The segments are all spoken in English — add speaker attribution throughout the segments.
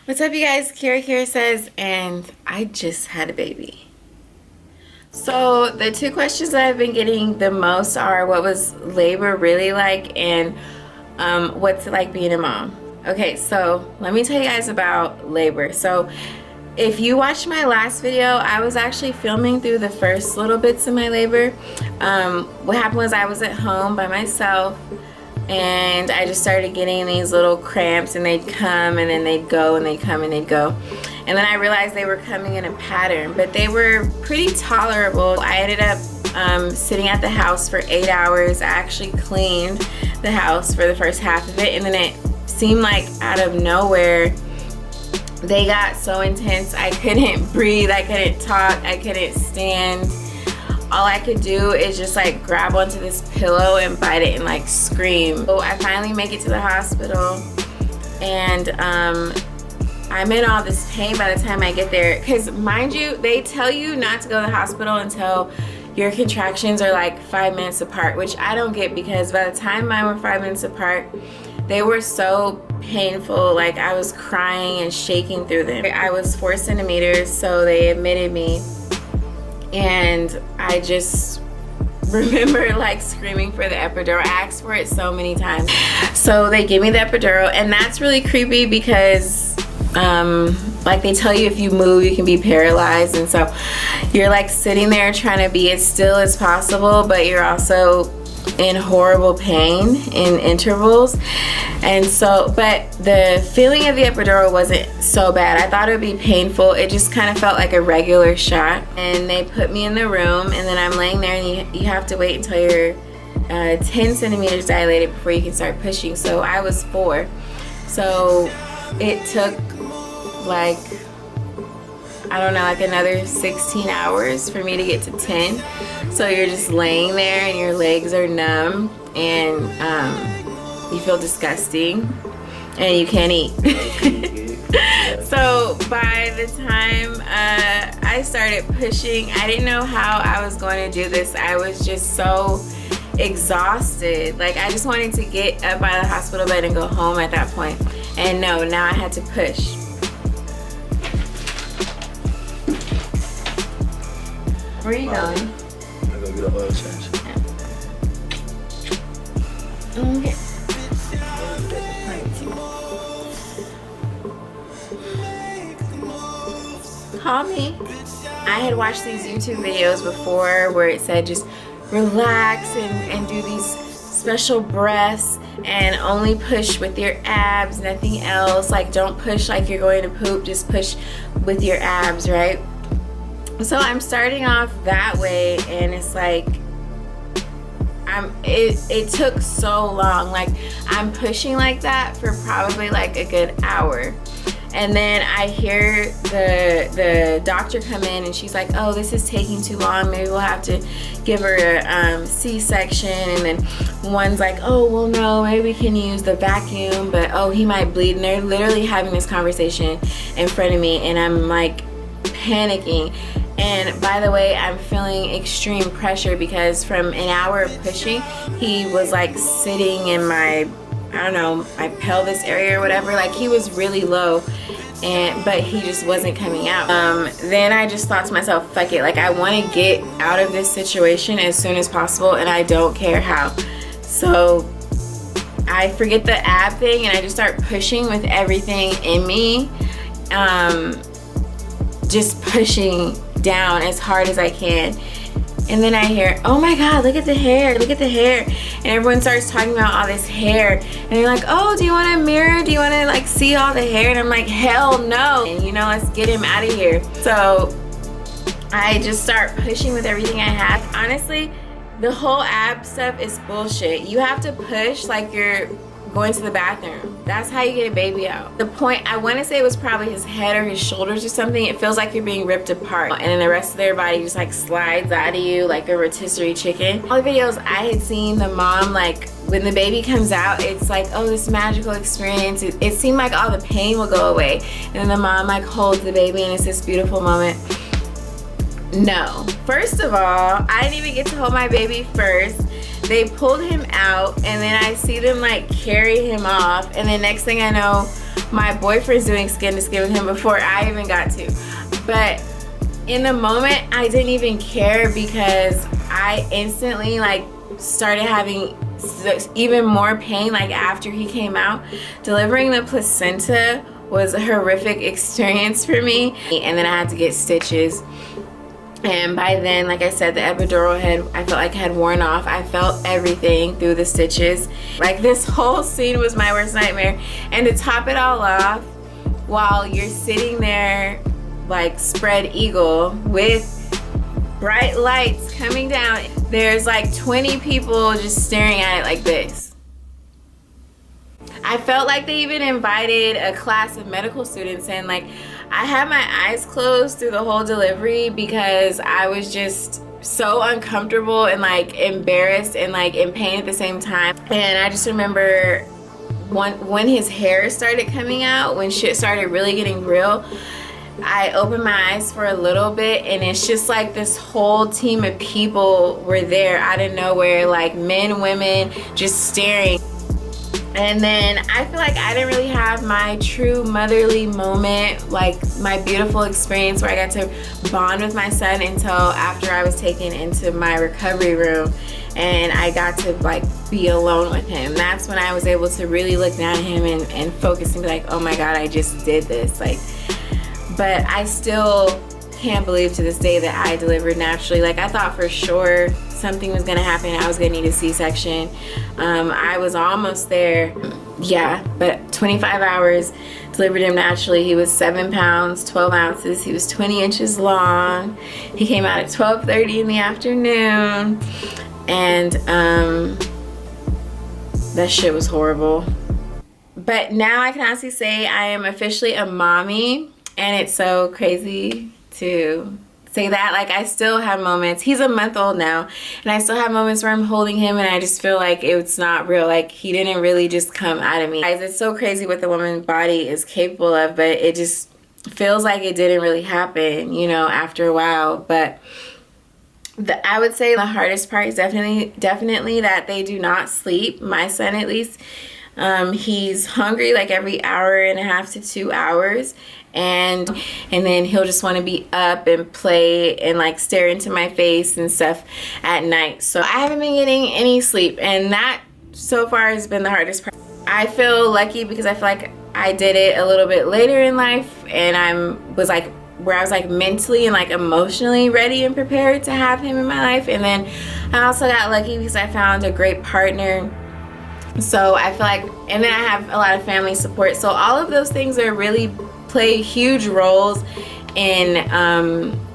Speaker 1: What's up, you guys? Kira says, and I just had a baby. So the two questions that I've been getting the most are, what was labor really like, and what's it like being a mom? Okay, so let me tell you guys about labor. So if you watched my last video, I was actually filming through the first little bits of my labor. What happened was I was at home by myself, and I just started getting these little cramps, and they'd come and then they'd go, and they'd come and they'd go. And then I realized they were coming in a pattern, but they were pretty tolerable. I ended up sitting at the house for 8 hours. I actually cleaned the house for the first half of it, and then it seemed like out of nowhere they got so intense I couldn't breathe, I couldn't talk, I couldn't stand. All I could do is just like grab onto this pillow and bite it and like scream. So I finally make it to the hospital, and I'm in all this pain by the time I get there, because mind you, they tell you not to go to the hospital until your contractions are like 5 minutes apart, which I don't get, because by the time mine were 5 minutes apart, they were so painful. Like, I was crying and shaking through them. I was 4 centimeters, so they admitted me. And I just remember like screaming for the epidural. I asked for it so many times. So they give me the epidural, and that's really creepy because like they tell you if you move you can be paralyzed, and so you're like sitting there trying to be as still as possible, but you're also in horrible pain in intervals. And so, but the feeling of the epidural wasn't so bad. I thought it would be painful. It just kind of felt like a regular shot. And they put me in the room, and then I'm laying there, and you have to wait until you're 10 centimeters dilated before you can start pushing. So I was 4. So it took like, I don't know, like another 16 hours for me to get to 10. So you're just laying there and your legs are numb, and you feel disgusting and you can't eat. So by the time I started pushing, I didn't know how I was going to do this. I was just so exhausted. Like, I just wanted to get up out of the hospital bed and go home at that point. And no, now I had to push. Where are you going?
Speaker 2: I go get an oil change.
Speaker 1: Okay. Call me. I had watched these YouTube videos before where it said just relax and do these special breaths and only push with your abs, nothing else. Like, don't push like you're going to poop, just push with your abs, right? So I'm starting off that way, and it's like it took so long. Like, I'm pushing like that for probably like a good hour, and then I hear the doctor come in, and she's like, oh, this is taking too long, maybe we'll have to give her a C-section. And then one's like, oh, well, no, maybe we can use the vacuum, but oh, he might bleed. And they're literally having this conversation in front of me, and I'm like panicking. And by the way, I'm feeling extreme pressure because from an hour of pushing, he was like sitting in my, I don't know, my pelvis area or whatever. Like, he was really low, but he just wasn't coming out. Then I just thought to myself, fuck it, like, I want to get out of this situation as soon as possible, and I don't care how. So I forget the ab thing, and I just start pushing with everything in me, just pushing down as hard as I can. And then I hear, oh my god, look at the hair, look at the hair. And everyone starts talking about all this hair, and they're like, oh, do you want a mirror, do you want to like see all the hair? And I'm like, hell no. And you know, let's get him out of here. So I just start pushing with everything I have. Honestly, the whole ab stuff is bullshit. You have to push like you're going to the bathroom. That's how you get a baby out. The point, I want to say it was probably his head or his shoulders or something. It feels like you're being ripped apart, and then the rest of their body just like slides out of you like a rotisserie chicken. All the videos I had seen, the mom, like, when the baby comes out, it's like, oh, this magical experience. It seemed like all the pain will go away, and then the mom like holds the baby, and it's this beautiful moment. No. First of all, I didn't even get to hold my baby first. They pulled him out, and then I see them like carry him off, and then next thing I know, my boyfriend's doing skin to skin with him before I even got to. But in the moment, I didn't even care because I instantly like started having even more pain like after he came out. Delivering the placenta was a horrific experience for me, and then I had to get stitches. And by then, like I said, the epidural I felt like had worn off. I felt everything through the stitches. Like, this whole scene was my worst nightmare. And to top it all off, while you're sitting there like spread eagle with bright lights coming down, there's like 20 people just staring at it like this. I felt like they even invited a class of medical students in. Like, I had my eyes closed through the whole delivery because I was just so uncomfortable and like embarrassed and like in pain at the same time. And I just remember when his hair started coming out, when shit started really getting real, I opened my eyes for a little bit, and it's just like this whole team of people were there out of nowhere, like men, women, just staring. And then I feel like I didn't really have my true motherly moment, like my beautiful experience where I got to bond with my son until after I was taken into my recovery room and I got to like be alone with him. That's when I was able to really look down at him and focus and be like, oh my God, I just did this. Like, but I still can't believe to this day that I delivered naturally. Like, I thought for sure something was gonna happen. I was gonna need a C-section. I was almost there. Yeah, but 25 hours, delivered him naturally. He was 7 pounds, 12 ounces. He was 20 inches long. He came out at 12:30 in the afternoon. And that shit was horrible. But now I can honestly say I am officially a mommy, and it's so crazy to say that. Like, I still have moments. He's a month old now, and I still have moments where I'm holding him and I just feel like it's not real. Like, he didn't really just come out of me. Guys, it's so crazy what the woman's body is capable of, but it just feels like it didn't really happen, you know, after a while. But I would say the hardest part is definitely that they do not sleep. My son, at least, he's hungry like every hour and a half to 2 hours, and then he'll just want to be up and play and like stare into my face and stuff at night. So I haven't been getting any sleep, and that so far has been the hardest part. I feel lucky because I feel like I did it a little bit later in life, and was like where I was like mentally and like emotionally ready and prepared to have him in my life. And then I also got lucky because I found a great partner. So I feel like, and then I have a lot of family support. So all of those things are really play huge roles in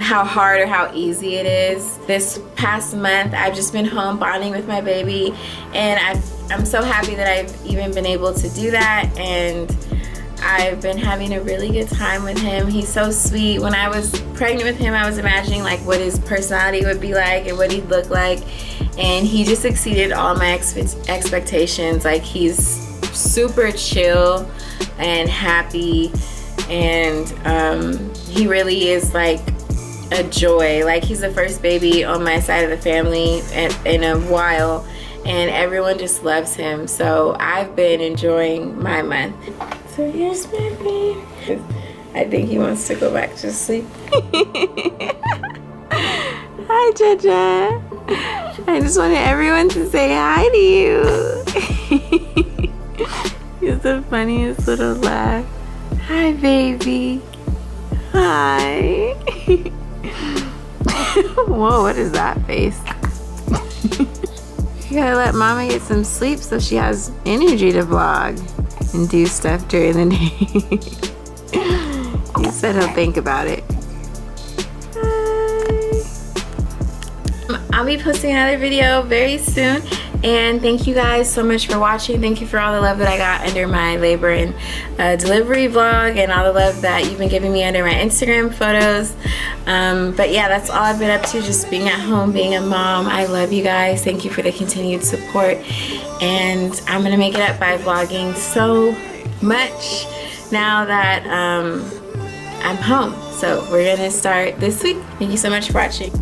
Speaker 1: how hard or how easy it is. This past month, I've just been home bonding with my baby, and I'm so happy that I've even been able to do that. And I've been having a really good time with him. He's so sweet. When I was pregnant with him, I was imagining like what his personality would be like and what he'd look like, and he just exceeded all my expectations. Like, he's super chill and happy, and he really is like a joy. Like, he's the first baby on my side of the family in a while, and everyone just loves him. So I've been enjoying my month. So here's my baby. I think he wants to go back to sleep. Hi, Jaja. I just wanted everyone to say hi to you. He's the funniest little laugh. Hi, baby. Hi. Whoa, what is that face? You gotta let mama get some sleep so she has energy to vlog and do stuff during the day. He said he'll think about it. I'll be posting another video very soon, and thank you guys so much for watching. Thank you for all the love that I got under my labor and delivery vlog, and all the love that you've been giving me under my Instagram photos. But yeah, that's all I've been up to, just being at home, being a mom. I love you guys. Thank you for the continued support, and I'm gonna make it up by vlogging so much now that I'm home. So we're gonna start this week. Thank you so much for watching.